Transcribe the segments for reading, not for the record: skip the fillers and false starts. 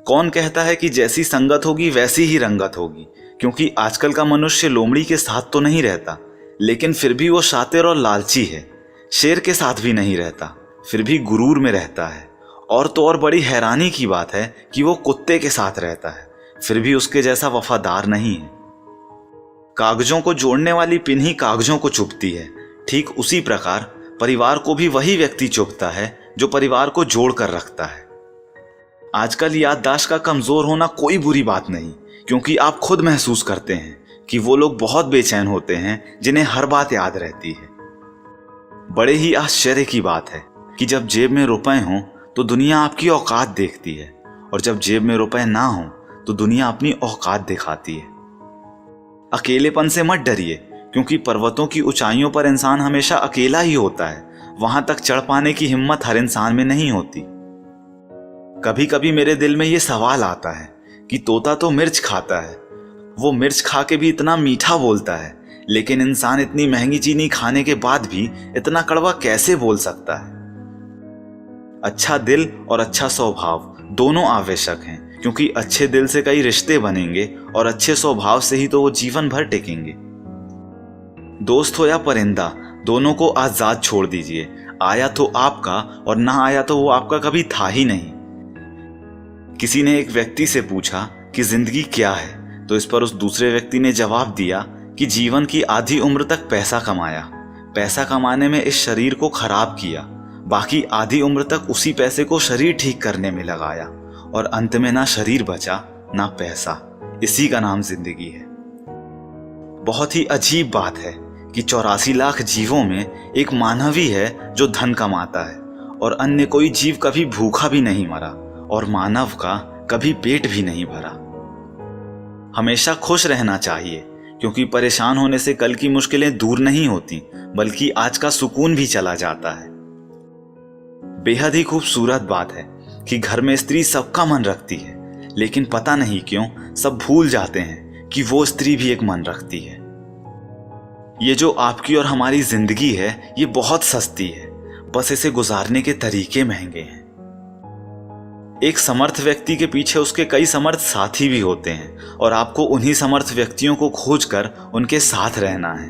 कौन कहता है कि जैसी संगत होगी वैसी ही रंगत होगी, क्योंकि आजकल का मनुष्य लोमड़ी के साथ तो नहीं रहता, लेकिन फिर भी वो शातिर और लालची है। शेर के साथ भी नहीं रहता, फिर भी गुरूर में रहता है। और तो और बड़ी हैरानी की बात है कि वो कुत्ते के साथ रहता है, फिर भी उसके जैसा वफादार नहीं है। कागजों को जोड़ने वाली पिन ही कागजों को चुभती है, ठीक उसी प्रकार परिवार को भी वही व्यक्ति चुभता है जो परिवार को जोड़ कर रखता है। आजकल याददाश्त का कमजोर होना कोई बुरी बात नहीं, क्योंकि आप खुद महसूस करते हैं कि वो लोग बहुत बेचैन होते हैं जिन्हें हर बात याद रहती है। बड़े ही आश्चर्य की बात है कि जब जेब में रुपए हों तो दुनिया आपकी औकात देखती है, और जब जेब में रुपए ना हों तो दुनिया अपनी औकात दिखाती है। अकेलेपन से मत डरिए, क्योंकि पर्वतों की ऊंचाइयों पर इंसान हमेशा अकेला ही होता है। वहां तक चढ़ पाने की हिम्मत हर इंसान में नहीं होती। कभी कभी मेरे दिल में ये सवाल आता है कि तोता तो मिर्च खाता है, वो मिर्च खा के भी इतना मीठा बोलता है, लेकिन इंसान इतनी महंगी चीनी खाने के बाद भी इतना कड़वा कैसे बोल सकता है। अच्छा दिल और अच्छा स्वभाव दोनों आवश्यक हैं, क्योंकि अच्छे दिल से कई रिश्ते बनेंगे और अच्छे स्वभाव से ही तो वो जीवन भर टिकेंगे। दोस्त हो या परिंदा, दोनों को आजाद छोड़ दीजिए। आया तो आपका और ना आया तो वो आपका कभी था ही नहीं। किसी ने एक व्यक्ति से पूछा कि जिंदगी क्या है, तो इस पर उस दूसरे व्यक्ति ने जवाब दिया कि जीवन की आधी उम्र तक पैसा कमाया, पैसा कमाने में इस शरीर को खराब किया, बाकी आधी उम्र तक उसी पैसे को शरीर ठीक करने में लगाया, और अंत में ना शरीर बचा ना पैसा। इसी का नाम जिंदगी है। बहुत ही अजीब बात है कि 84 लाख जीवों में एक मानव ही है जो धन कमाता है, और अन्य कोई जीव कभी भूखा भी नहीं मरा, और मानव का कभी पेट भी नहीं भरा। हमेशा खुश रहना चाहिए, क्योंकि परेशान होने से कल की मुश्किलें दूर नहीं होती, बल्कि आज का सुकून भी चला जाता है। बेहद ही खूबसूरत बात है कि घर में स्त्री सबका मन रखती है, लेकिन पता नहीं क्यों सब भूल जाते हैं कि वो स्त्री भी एक मन रखती है। ये जो आपकी और हमारी जिंदगी है, ये बहुत सस्ती है, बस इसे गुजारने के तरीके महंगे हैं। एक समर्थ व्यक्ति के पीछे उसके कई समर्थ साथी भी होते हैं, और आपको उन्हीं समर्थ व्यक्तियों को खोजकर उनके साथ रहना है।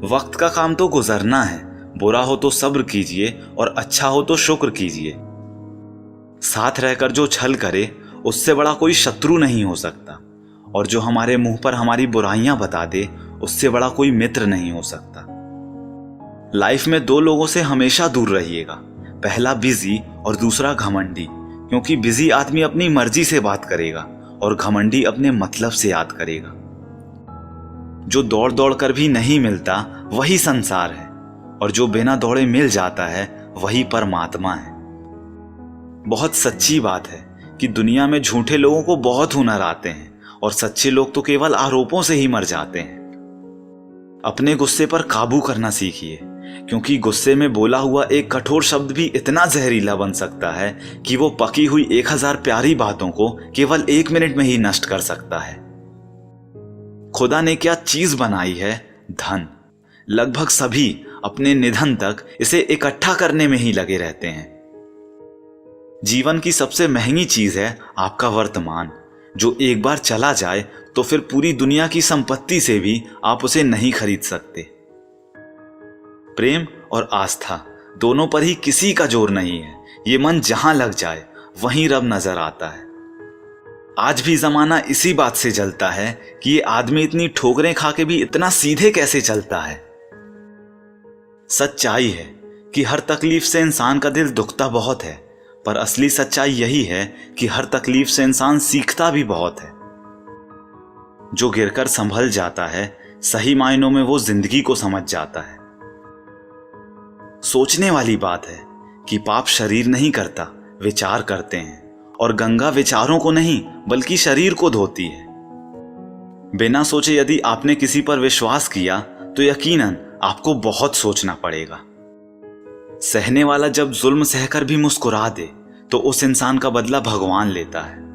वक्त का काम तो गुजरना है, बुरा हो तो सब्र कीजिए और अच्छा हो तो शुक्र कीजिए। साथ रहकर जो छल करे उससे बड़ा कोई शत्रु नहीं हो सकता, और जो हमारे मुंह पर हमारी बुराइयां बता दे उससे बड़ा कोई मित्र नहीं हो सकता। लाइफ में दो लोगों से हमेशा दूर रहिएगा, पहला बिजी और दूसरा घमंडी, क्योंकि बिजी आदमी अपनी मर्जी से बात करेगा और घमंडी अपने मतलब से याद करेगा। जो दौड़ दौड़ कर भी नहीं मिलता वही संसार है, और जो बिना दौड़े मिल जाता है वही परमात्मा है। बहुत सच्ची बात है कि दुनिया में झूठे लोगों को बहुत हुनर आते हैं, और सच्चे लोग तो केवल आरोपों से ही मर जाते हैं। अपने गुस्से पर काबू करना सीखिए, क्योंकि गुस्से में बोला हुआ एक कठोर शब्द भी इतना जहरीला बन सकता है कि वो पकी हुई 1000 प्यारी बातों को केवल 1 मिनट में ही नष्ट कर सकता है। खुदा ने क्या चीज बनाई है? धन। लगभग सभी अपने निधन तक इसे इकट्ठा करने में ही लगे रहते हैं। जीवन की सबसे महंगी चीज है आपका वर्तमान, जो एक बार चला जाए तो फिर पूरी दुनिया की संपत्ति से भी आप उसे नहीं खरीद सकते। प्रेम और आस्था दोनों पर ही किसी का जोर नहीं है। ये मन जहां लग जाए वहीं रब नजर आता है। आज भी जमाना इसी बात से जलता है कि ये आदमी इतनी ठोकरें खा के भी इतना सीधे कैसे चलता है। सच्चाई है कि हर तकलीफ से इंसान का दिल दुखता बहुत है, पर असली सच्चाई यही है कि हर तकलीफ से इंसान सीखता भी बहुत है। जो गिरकर संभल जाता है, सही मायनों में वो जिंदगी को समझ जाता है। सोचने वाली बात है कि पाप शरीर नहीं करता, विचार करते हैं, और गंगा विचारों को नहीं बल्कि शरीर को धोती है। बिना सोचे यदि आपने किसी पर विश्वास किया तो यकीनन आपको बहुत सोचना पड़ेगा। सहने वाला जब जुल्म सहकर भी मुस्कुरा दे तो उस इंसान का बदला भगवान लेता है।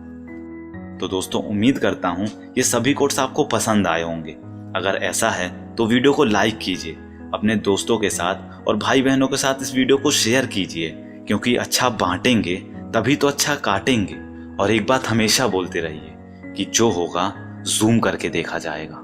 तो दोस्तों, उम्मीद करता हूं ये सभी कोट्स आपको पसंद आए होंगे। अगर ऐसा है तो वीडियो को लाइक कीजिए, अपने दोस्तों के साथ और भाई बहनों के साथ इस वीडियो को शेयर कीजिए, क्योंकि अच्छा बांटेंगे तभी तो अच्छा काटेंगे, और एक बात हमेशा बोलते रहिए कि जो होगा जूम करके देखा जाएगा।